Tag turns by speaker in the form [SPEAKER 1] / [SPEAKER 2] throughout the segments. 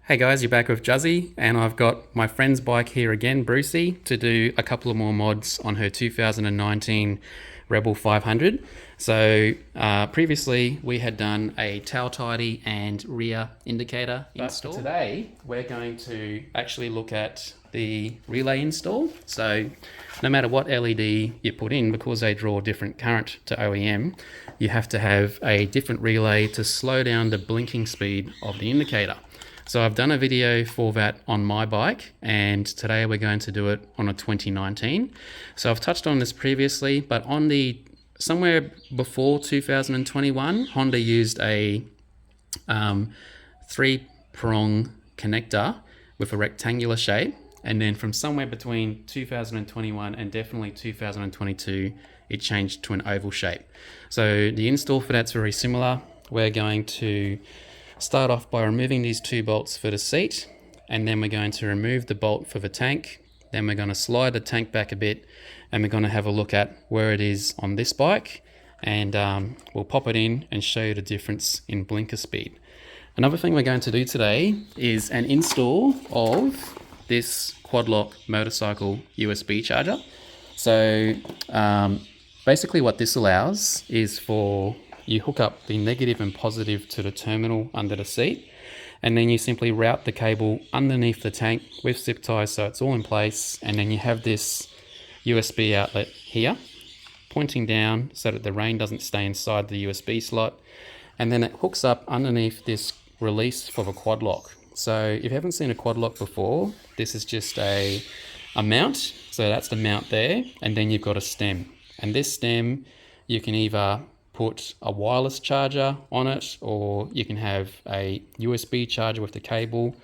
[SPEAKER 1] Hey guys, you're back with Juzzy, and I've got my friend's bike here again, Brucey, to do a couple of more mods on her 2019 Rebel 500. Previously we had done a tail tidy and rear indicator install. But today we're going to actually look at the relay install. So no matter what LED you put in, because they draw different current to OEM, you have to have a different relay to slow down the blinking speed of the indicator. So I've done a video for that on my bike, and today we're going to do it on a 2019. So I've touched on this previously, but on the somewhere before 2021, Honda used a 3-prong connector with a rectangular shape, and then from somewhere between 2021 and definitely 2022, it changed to an oval shape. So the install for that's very similar. We're going to start off by removing these 2 bolts for the seat, and then we're going to remove the bolt for the tank. Then we're going to slide the tank back a bit, and we're going to have a look at where it is on this bike, and we'll pop it in and show you the difference in blinker speed. Another thing we're going to do today is an install of this Quad-Lock motorcycle USB charger. So basically what this allows is for you hook up the negative and positive to the terminal under the seat, and then you simply route the cable underneath the tank with zip ties so it's all in place, and then you have this USB outlet here pointing down so that the rain doesn't stay inside the USB slot, and then it hooks up underneath this release for the quad lock. So if you haven't seen a quad lock before, this is just a mount. So that's the mount there, and then you've got a stem, and this stem you can either put a wireless charger on it, or you can have a USB charger with the cable,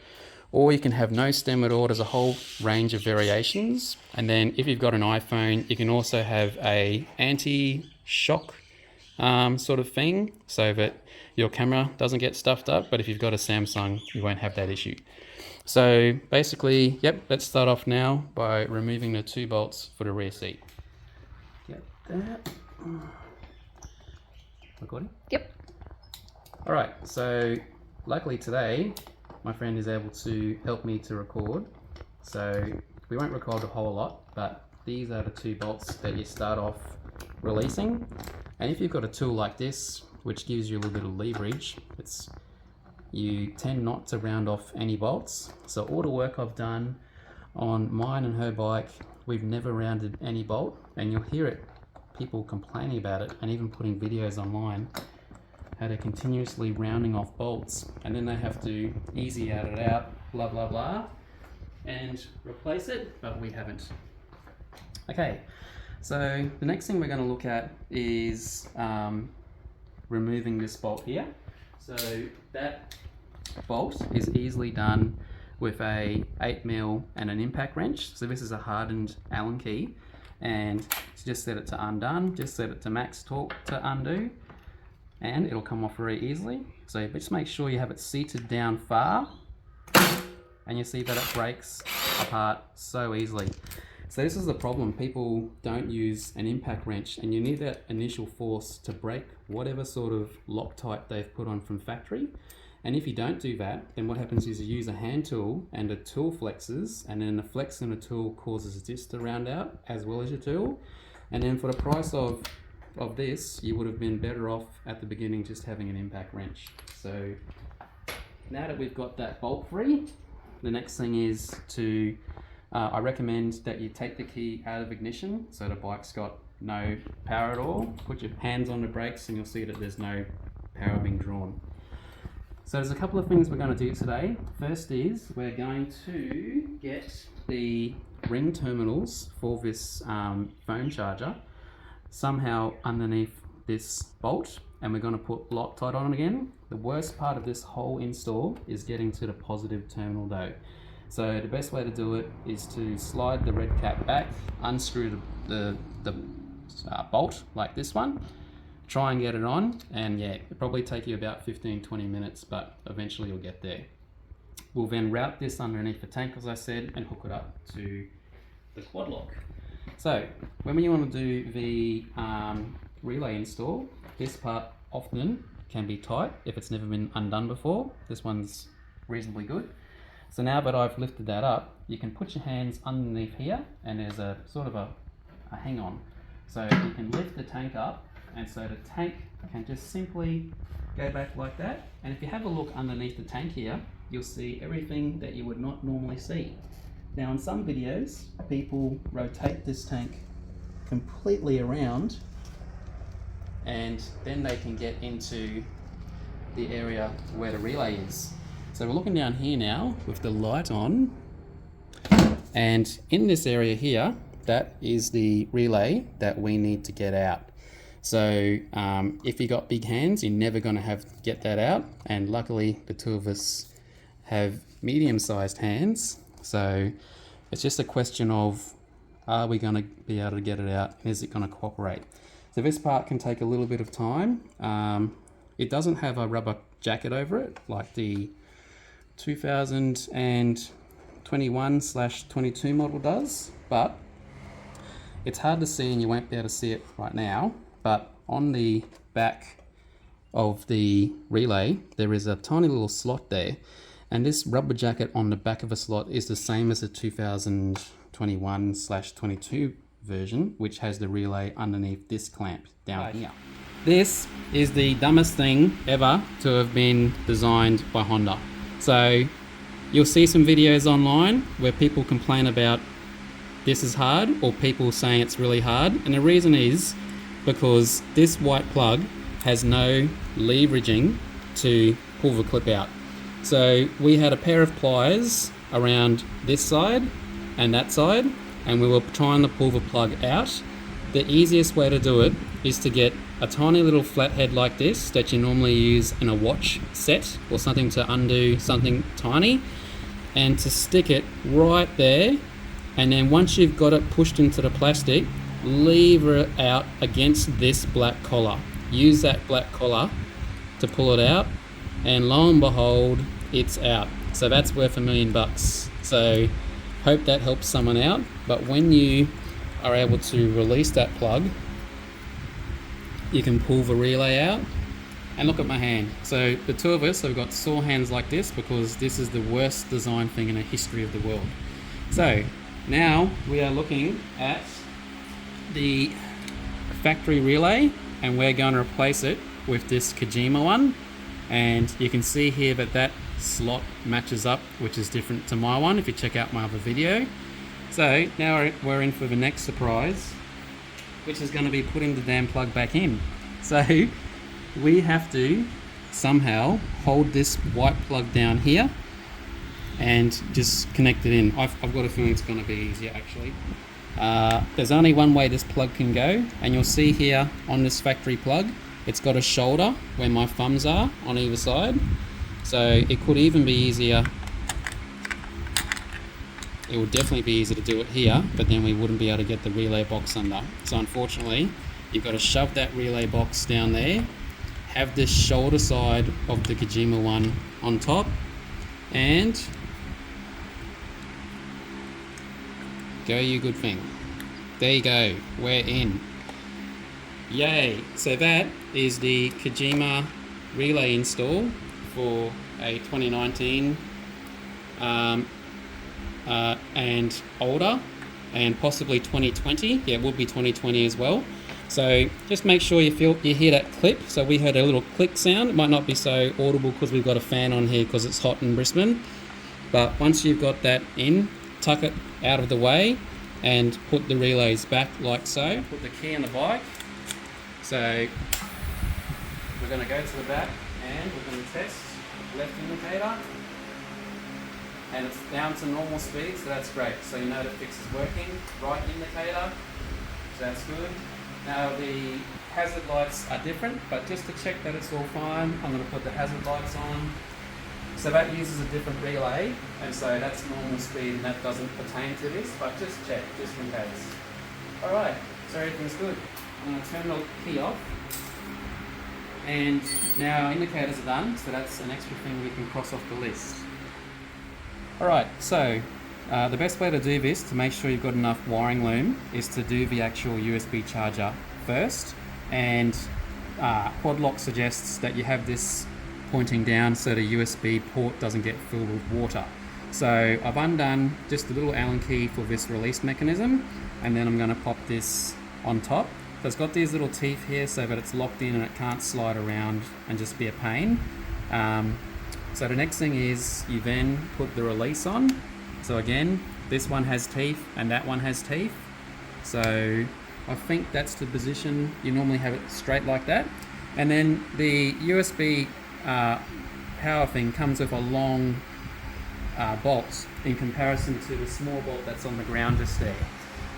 [SPEAKER 1] or you can have no stem at all. There's a whole range of variations. And then if you've got an iPhone, you can also have a anti-shock sort of thing so that your camera doesn't get stuffed up, but if you've got a Samsung, you won't have that issue. So basically, let's start off now by removing the 2 bolts for the rear seat. Get that. Recording?
[SPEAKER 2] Yep.
[SPEAKER 1] All right, so luckily today my friend is able to help me to record, so we won't record a whole lot, but these are the 2 bolts that you start off releasing. And if you've got a tool like this which gives you a little bit of leverage, you tend not to round off any bolts. So all the work I've done on mine and her bike, we've never rounded any bolt, and you'll hear it, people complaining about it and even putting videos online how they're continuously rounding off bolts, and then they have to easy out it out, blah blah blah, and replace it, but we haven't. Okay, so the next thing we're going to look at is removing this bolt here. So that bolt is easily done with a 8mm and an impact wrench. So this is a hardened Allen key, and just set it to undone, just set it to max torque to undo, and it'll come off very easily. So just make sure you have it seated down far, and you see that it breaks apart so easily. So this is the problem, people don't use an impact wrench, and you need that initial force to break whatever sort of Loctite they've put on from factory. And if you don't do that, then what happens is you use a hand tool and the tool flexes, and then the flex in the tool causes this to round out as well as your tool. And then for the price of this, you would have been better off at the beginning just having an impact wrench. So now that we've got that bolt free, the next thing is to, I recommend that you take the key out of ignition so the bike's got no power at all. Put your hands on the brakes and you'll see that there's no power being drawn. So there's a couple of things we're going to do today. First is we're going to get the ring terminals for this phone charger somehow underneath this bolt, and we're going to put Loctite on it again. The worst part of this whole install is getting to the positive terminal though. So the best way to do it is to slide the red cap back, unscrew the bolt like this one, try and get it on, and it'll probably take you about 15-20 minutes, but eventually you'll get there. We'll then route this underneath the tank, as I said, and hook it up to the quad lock. So when you want to do the relay install, this part often can be tight if it's never been undone before. This one's reasonably good. So now that I've lifted that up, you can put your hands underneath here, and there's a sort of a hang on. So you can lift the tank up, and so the tank can just simply go back like that. And if you have a look underneath the tank here, you'll see everything that you would not normally see. Now in some videos, people rotate this tank completely around, and then they can get into the area where the relay is. So we're looking down here now with the light on, and in this area here, that is the relay that we need to get out. So if you got big hands, you're never going to get that out, and luckily the two of us have medium-sized hands, so it's just a question of, are we going to be able to get it out, and is it going to cooperate? So this part can take a little bit of time. It doesn't have a rubber jacket over it like the 2021/22 model does, but it's hard to see and you won't be able to see it right now, but on the back of the relay there is a tiny little slot there, and this rubber jacket on the back of a slot is the same as the 2021/22 version, which has the relay underneath this clamp down here. This is the dumbest thing ever to have been designed by Honda. So you'll see some videos online where people complain about this is hard, or people saying it's really hard, and the reason is because this white plug has no leveraging to pull the clip out. So we had a pair of pliers around this side and that side, and we were trying to pull the plug out. The easiest way to do it is to get a tiny little flathead like this that you normally use in a watch set or something to undo something tiny, and to stick it right there, and then once you've got it pushed into the plastic, lever it out against this black collar. Use that black collar to pull it out, and lo and behold, it's out. So that's worth $1 million. So hope that helps someone out. But when you are able to release that plug, you can pull the relay out. And look at my hand. So the two of us have got sore hands like this because this is the worst design thing in the history of the world. So now we are looking at the factory relay, and we're going to replace it with this Kojima one. And you can see here that that slot matches up, which is different to my one if you check out my other video. So now we're in for the next surprise, which is going to be putting the damn plug back in. So we have to somehow hold this white plug down here and just connect it in. I've got a feeling it's going to be easier actually. There's only one way this plug can go, and you'll see here on this factory plug, it's got a shoulder where my thumbs are on either side. So it could even be easier. It would definitely be easier to do it here, but then we wouldn't be able to get the relay box under. So unfortunately, you've got to shove that relay box down there, have this shoulder side of the Kojima one on top, and go you good thing. There you go, we're in. Yay! So that is the Kojima relay install for a 2019 and older, and possibly 2020. Yeah, it will be 2020 as well. So just make sure you hear that clip. So we heard a little click sound. It might not be so audible because we've got a fan on here because it's hot in Brisbane. But once you've got that in, tuck it out of the way and put the relays back like so. Put the key in the bike. So we're going to go to the back and we're going to test left indicator. And it's down to normal speed, so that's great. So you know the fix is working. Right indicator, so that's good. Now the hazard lights are different, but just to check that it's all fine, I'm going to put the hazard lights on. So that uses a different relay, and so that's normal speed, and that doesn't pertain to this, but just check, just in case. Alright, so everything's good. I'm going to turn the key off. And now our indicators are done, so that's an extra thing we can cross off the list. Alright, so the best way to do this, to make sure you've got enough wiring loom, is to do the actual USB charger first. And Quadlock suggests that you have this pointing down so the USB port doesn't get filled with water. So I've undone just a little Allen key for this release mechanism, and then I'm going to pop this on top. So it's got these little teeth here so that it's locked in and it can't slide around and just be a pain. So the next thing is you then put the release on. So again, this one has teeth and that one has teeth. So I think that's the position. You normally have it straight like that. And then the USB power thing comes with a long bolt in comparison to the small bolt that's on the ground just there.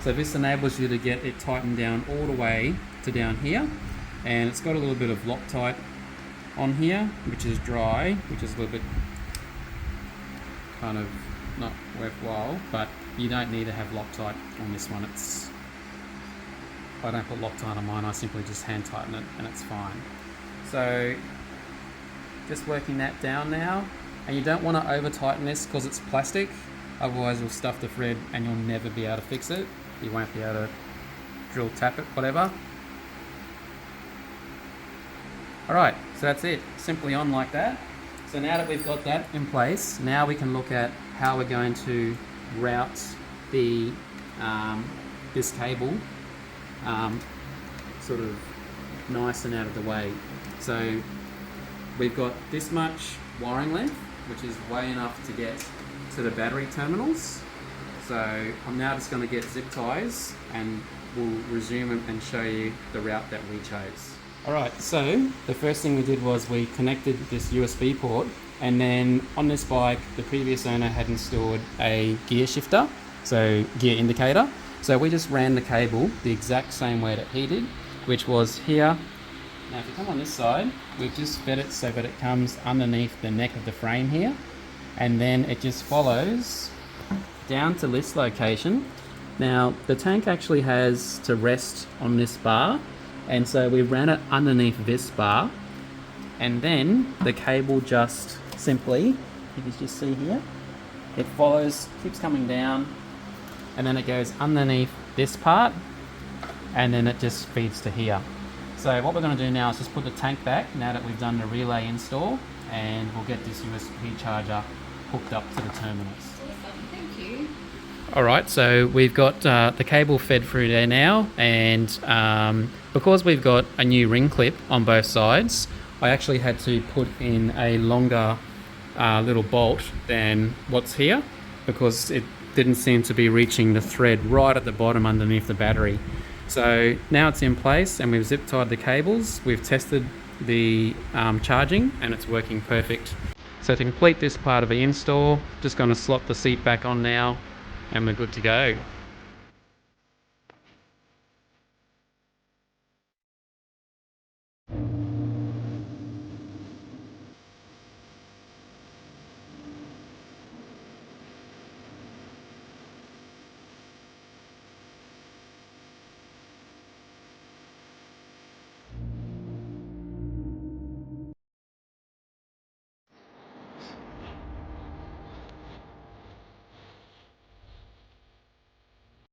[SPEAKER 1] So this enables you to get it tightened down all the way to down here, and it's got a little bit of Loctite on here, which is dry, which is a little bit kind of not worthwhile, but you don't need to have Loctite on this one. I don't put Loctite on mine, I simply just hand tighten it and it's fine. So just working that down now, and you don't want to over tighten this because it's plastic, otherwise you'll stuff the thread and you'll never be able to fix it. You won't be able to drill, tap it, whatever. Alright, so that's it, simply on like that. So now that we've got that in place, now we can look at how we're going to route the this cable sort of nice and out of the way. So we've got this much wiring length, which is way enough to get to the battery terminals. So I'm now just going to get zip ties and we'll resume and show you the route that we chose. Alright, so the first thing we did was we connected this USB port, and then on this bike the previous owner had installed a gear shifter, so gear indicator. So we just ran the cable the exact same way that he did, which was here. Now if you come on this side, we've just fed it so that it comes underneath the neck of the frame here, and then it just follows down to this location. Now the tank actually has to rest on this bar, and so we ran it underneath this bar, and then the cable just simply, you can just see here, it follows, keeps coming down, and then it goes underneath this part, and then it just feeds to here. So what we're going to do now is just put the tank back now that we've done the relay install, and we'll get this USB charger hooked up to the terminals.
[SPEAKER 2] Thank you.
[SPEAKER 1] Alright, so we've got the cable fed through there now, and because we've got a new ring clip on both sides, I actually had to put in a longer little bolt than what's here, because it didn't seem to be reaching the thread right at the bottom underneath the battery. So now it's in place and we've zip tied the cables, we've tested the charging and it's working perfect. So to complete this part of the install, just going to slot the seat back on now and we're good to go.